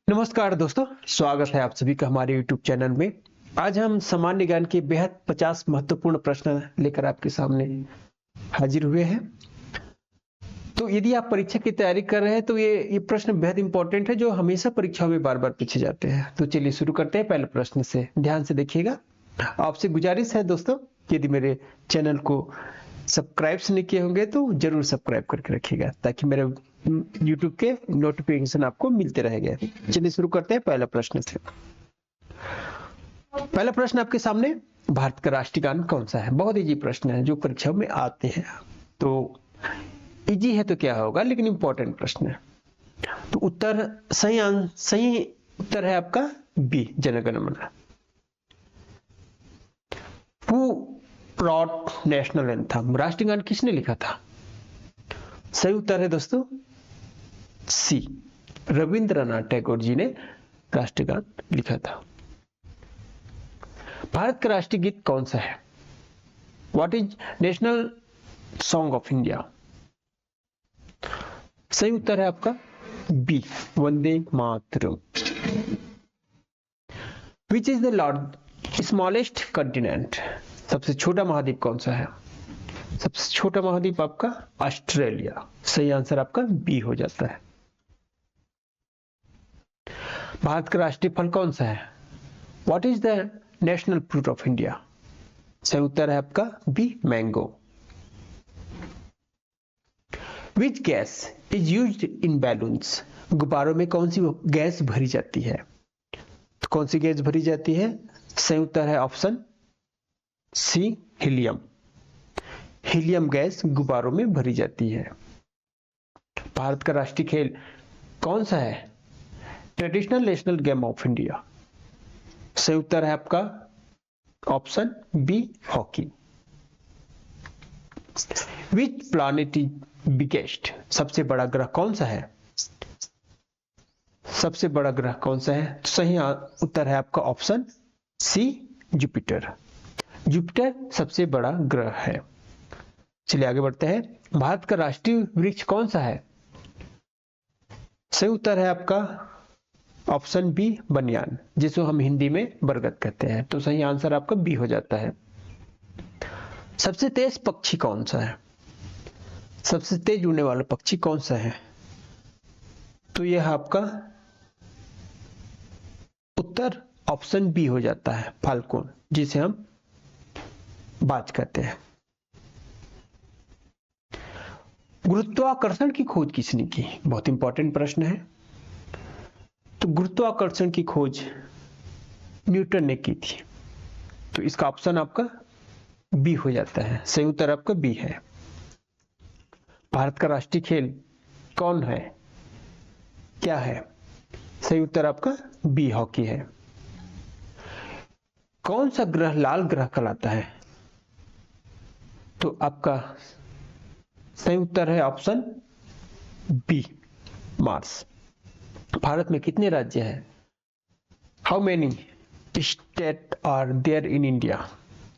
नमस्कार दोस्तों, स्वागत है आप सभी का हमारे YouTube चैनल में। आज हम सामान्य ज्ञान के बेहद 50 महत्वपूर्ण प्रश्न लेकर आपके सामने हाजिर हुए हैं। तो यदि आप परीक्षा की तैयारी कर रहे हैं तो ये प्रश्न बेहद इंपॉर्टेंट है, जो हमेशा परीक्षाओं में बार-बार पूछे जाते हैं। तो चलिए शुरू करते हैं पहले प्रश्न से। ध्यान से देखिएगा। आपसे गुजारिश है दोस्तों, यदि मेरे चैनल को सब्सक्राइब नहीं किए होंगे तो जरूर सब्सक्राइब करके रखिएगा, ताकि मेरे YouTube के नोटिफिकेशन आपको मिलते रहेंगे। चलिए शुरू करते हैं पहला प्रश्न से। पहला प्रश्न आपके सामने, भारत का राष्ट्रीय गान कौन सा है? बहुत इजी प्रश्न है जो परीक्षा में आते हैं। तो इजी है तो क्या होगा, लेकिन इंपॉर्टेंट प्रश्न है। तो सही उत्तर है आपका बी, जनगण मन। Who rot national anthem? राष्ट्रीय गान किसने लिखा था? सही उत्तर है दोस्तों सी, रविंद्रनाथ टैगोर जी ने राष्ट्रीय गान लिखा था। भारत का राष्ट्रीय गीत कौन सा है? What is national song of India? सही उत्तर है आपका B, Vande Mataram. Which is the smallest continent? सबसे छोटा महाद्वीप कौन सा है? सबसे छोटा महाद्वीप आपका ऑस्ट्रेलिया। सही आंसर आपका बी हो जाता है। भारत का राष्ट्रीय फल कौन सा है? What is the national fruit of India? सही उत्तर है आपका B, mango. Which gas is used in balloons? गुब्बारों में कौन सी गैस भरी जाती है? तो कौन सी गैस भरी जाती है? सही उत्तर है option C, helium. Helium gas गुब्बारों में भरी जाती है। भारत का राष्ट्रीय खेल कौन सा है? Traditional national game of India. सही उत्तर है आपका option B, hockey. Which planet is biggest? सबसे बड़ा ग्रह कौन सा है? सबसे बड़ा ग्रह कौन सा है? सही उत्तर है आपका ऑप्शन सी, जुपिटर। जुपिटर सबसे बड़ा ग्रह है। चलिए आगे बढ़ते हैं। भारत का राष्ट्रीय वृक्ष कौन सा है? सही उत्तर है आपका ऑप्शन बी, बनियान, जिसको हम हिंदी में बरगद कहते हैं। तो सही आंसर आपका बी हो जाता है। सबसे तेज पक्षी कौन सा है? सबसे तेज उड़ने वाला पक्षी कौन सा है? तो यह आपका उत्तर ऑप्शन बी हो जाता है, फाल्कन, जिसे हम बाज कहते हैं। गुरुत्वाकर्षण की खोज किसने की? बहुत इंपॉर्टेंट प्रश्न है। तो गुरुत्वाकर्षण की खोज न्यूटन ने की थी। तो इसका ऑप्शन आपका बी हो जाता है। सही उत्तर आपका बी है। भारत का राष्ट्रीय खेल कौन है, क्या है? सही उत्तर आपका बी, हॉकी है। कौन सा ग्रह लाल ग्रह कहलाता है? तो आपका सही उत्तर है ऑप्शन बी, मार्स। भारत में कितने राज्य हैं? How many state are there in India?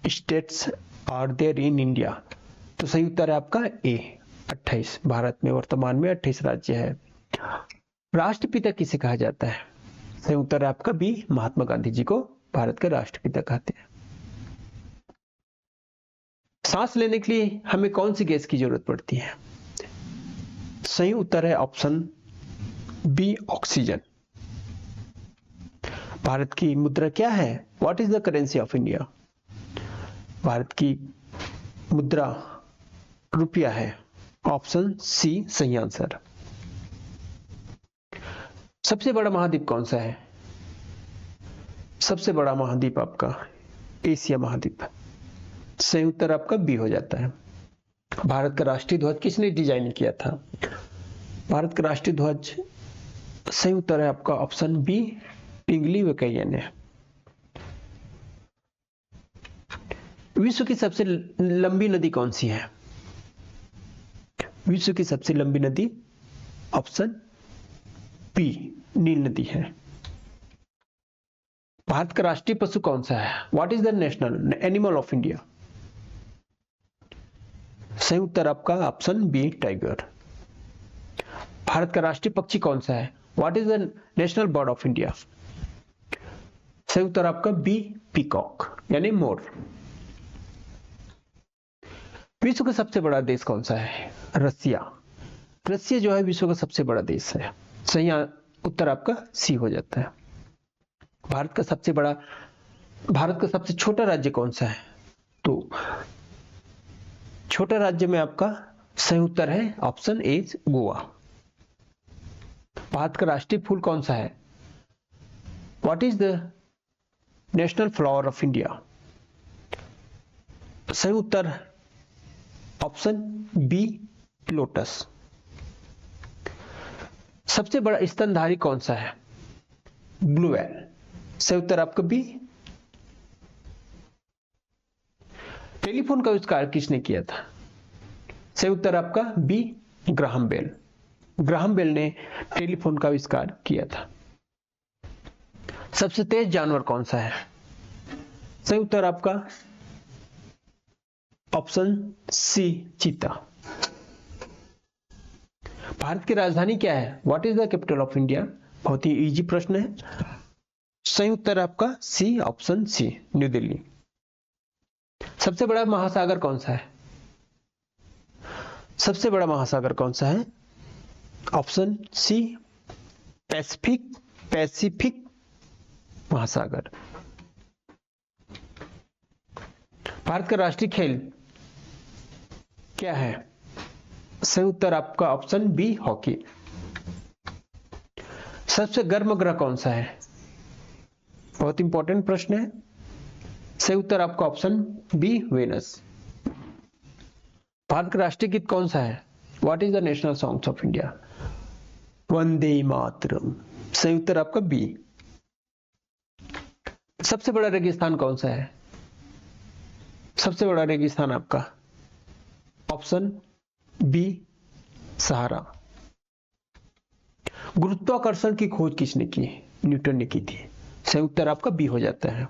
States are there in India. तो सही उत्तर है आपका ए, 28। भारत में वर्तमान में 28 राज्य है। राष्ट्रपिता किसे कहा जाता है? सही उत्तर है आपका बी, महात्मा गांधी जी को भारत का राष्ट्रपिता कहते हैं। सांस लेने के लिए हमें कौन सी गैस की जरूरत पड़ती है? सही उत्तर है ऑप्शन बी, ऑक्सीजन। भारत की मुद्रा क्या है? What is the currency of India? Bharat की मुद्रा रुपया है। ऑप्शन सी सही आंसर। सबसे बड़ा महाद्वीप कौन सा है? सबसे बड़ा महाद्वीप आपका एशिया महाद्वीप। सही उत्तर आपका बी हो जाता है। भारत का राष्ट्रीय ध्वज किसने डिजाइन किया था? भारत का राष्ट्रीय ध्वज, सही उत्तर है आपका ऑप्शन बी, पिंगली वेंकैया ने। विश्व की सबसे लंबी नदी कौन सी है? विश्व की सबसे लंबी नदी ऑप्शन बी, नील नदी है। भारत का राष्ट्रीय पशु कौन सा है? What is the national animal of India? सही उत्तर आपका ऑप्शन बी, टाइगर। भारत का राष्ट्रीय पक्षी कौन सा है? What is the national bird of India? सही उत्तर आपका बी, पीकॉक यानी मोर। विश्व का सबसे बड़ा देश कौन सा है? रसिया। रसिया जो है विश्व का सबसे बड़ा देश है। सही उत्तर आपका सी हो जाता है। भारत का सबसे छोटा राज्य कौन सा है? तो छोटा राज्य में आपका सही उत्तर है ऑप्शन ए, गोवा। भारत का राष्ट्रीय फूल कौन सा है? What is the national flower of India? सही उत्तर ऑप्शन बी, लोटस। सबसे बड़ा स्तनधारी कौन सा है? Blue whale. सही उत्तर आपका बी। टेलीफोन का आविष्कार किसने किया था? सही उत्तर आपका B, Graham Bell. Graham Bell ने टेलीफोन का आविष्कार किया था। सबसे तेज जानवर कौन सा है? सही उत्तर आपका ऑप्शन सी, चीता। भारत की राजधानी क्या है? What is the capital of India? बहुत ही इजी प्रश्न है। सही उत्तर आपका सी, ऑप्शन सी, न्यू दिल्ली। सबसे बड़ा महासागर कौन सा है? सबसे बड़ा महासागर कौन सा है? ऑप्शन सी, पैसिफिक महासागर। भारत का राष्ट्रीय खेल क्या है? सही उत्तर आपका ऑप्शन बी, हॉकी। सबसे गर्म ग्रह कौन सा है? बहुत इंपॉर्टेंट प्रश्न है। सही उत्तर आपका ऑप्शन बी, वेनस। भारत का राष्ट्रीय गीत कौन सा है? What is the national songs of India? Vande Mataram. सही उत्तर आपका बी। सबसे बड़ा रेगिस्तान कौन सा है? सबसे बड़ा रेगिस्तान आपका ऑप्शन बी, सहारा। गुरुत्वाकर्षण की खोज किसने की? न्यूटन ने की थी। सही उत्तर आपका बी हो जाता है।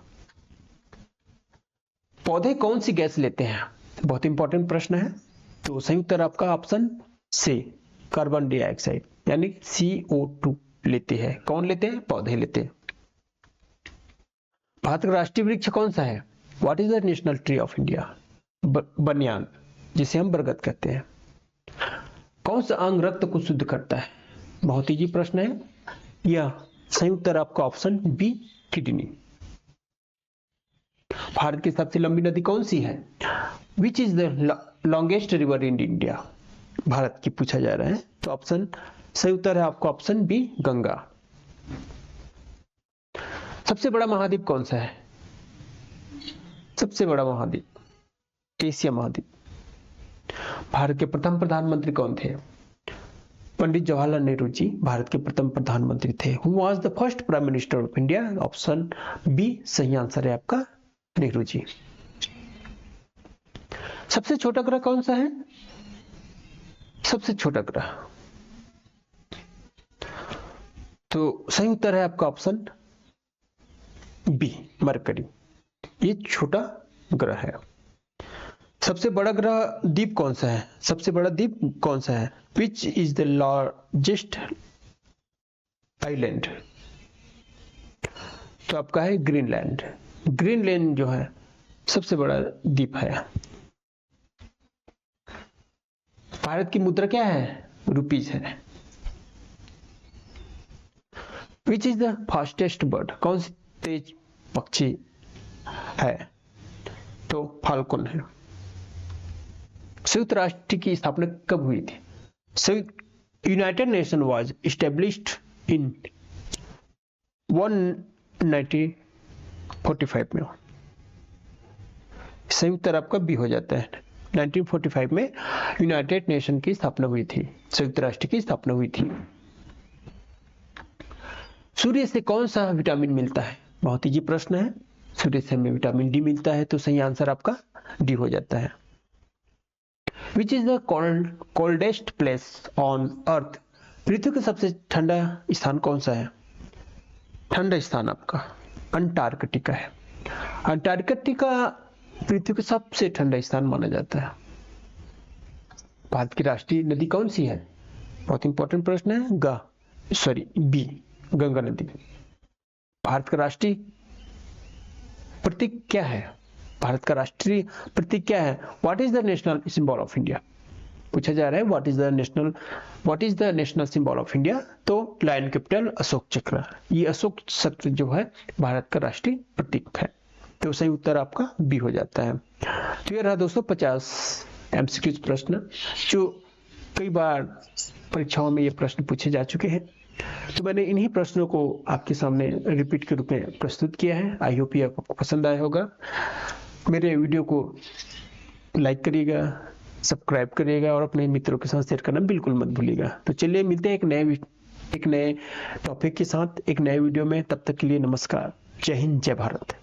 पौधे कौन सी गैस लेते हैं? बहुत इंपॉर्टेंट प्रश्न है। तो सही उत्तर आपका ऑप्शन सी, कार्बन डाइऑक्साइड यानी CO2 लेते हैं। कौन लेते हैं? पौधे लेते हैं। भारत का राष्ट्रीय वृक्ष कौन सा है? What is the national tree of India? बनियान, जिसे हम बरगद कहते हैं। कौन सा अंग रक्त को शुद्ध करता है? बहुत इजी प्रश्न है यह। सही उत्तर आपका ऑप्शन बी, किडनी। भारत की सबसे लंबी नदी कौन सी है? Which is the longest river in India? Bharat की पूछा जा रहा है तो ऑप्शन सही उत्तर है आपका ऑप्शन बी, गंगा। सबसे बड़ा महाद्वीप कौन सा है? सबसे बड़ा महाद्वीप एशिया महाद्वीप। भारत के प्रथम प्रधानमंत्री कौन थे? पंडित जवाहरलाल नेहरू जी भारत के प्रथम प्रधानमंत्री थे। Who was the first prime minister of India? Option B, सही आंसर है आपका नेहरू जी। सबसे छोटा ग्रह कौन सा है? सबसे छोटा ग्रह तो सही उत्तर है आपका ऑप्शन बी, मरकरी। ये छोटा ग्रह है। सबसे बड़ा ग्रह द्वीप कौन सा है? सबसे बड़ा द्वीप कौन सा है? Which is the largest island? तो आपका है ग्रीनलैंड। ग्रीनलैंड जो है सबसे बड़ा द्वीप है। भारत की मुद्रा क्या है? रुपीज है। Which is the fastest bird? कौन सी तेज पक्षी है? तो फाल्कन है। संयुक्त राष्ट्र की स्थापना कब हुई थी? United nation was established in 1945 में। सही उत्तर आपका बी हो जाता है। 1945 में यूनाइटेड नेशन की स्थापना हुई थी, संयुक्त राष्ट्र की स्थापना हुई थी। सूर्य से कौन सा विटामिन मिलता है? बहुत इजी प्रश्न है। सूर्य से हमें विटामिन डी मिलता है तो सही आंसर आपका डी हो जाता है। Which is the coldest place on earth? पृथ्वी का सबसे ठंडा स्थान कौन सा है? ठंडा स्थान आपका अंटार्कटिका है। अंटार्कटिका पृथ्वी का सबसे ठंडा स्थान माना जाता है। भारत की राष्ट्रीय नदी कौन सी है? बहुत इंपॉर्टेंट प्रश्न है। सॉरी बी गंगा नदी। भारत का राष्ट्रीय प्रतीक क्या है? भारत का राष्ट्रीय प्रतीक क्या है? What is the national symbol of India? पूछा जा रहा है what is the national symbol of India. तो लायन कैपिटल अशोक चक्र, ये अशोक चक्र जो है भारत का राष्ट्रीय प्रतीक है। तो सही उत्तर आपका बी हो जाता है। तो ये रहा दोस्तों 50 एमसीक्यू प्रश्न जो कई बार परीक्षाओं में ये प्रश्न पूछे जा चुके हैं। तो मैंने इन्हीं प्रश्नों को आपके सामने रिपीट के रूप में प्रस्तुत किया है। आई होप ये आपको पसंद आया होगा। मेरे वीडियो को लाइक करिएगा, सब्सक्राइब करिएगा और अपने मित्रों के साथ शेयर करना बिल्कुल मत भूलिएगा। तो चलिए मिलते हैं एक नए टॉपिक के साथ एक नए वीडियो में। तब तक के लिए नमस्कार, जय हिंद, जय भारत।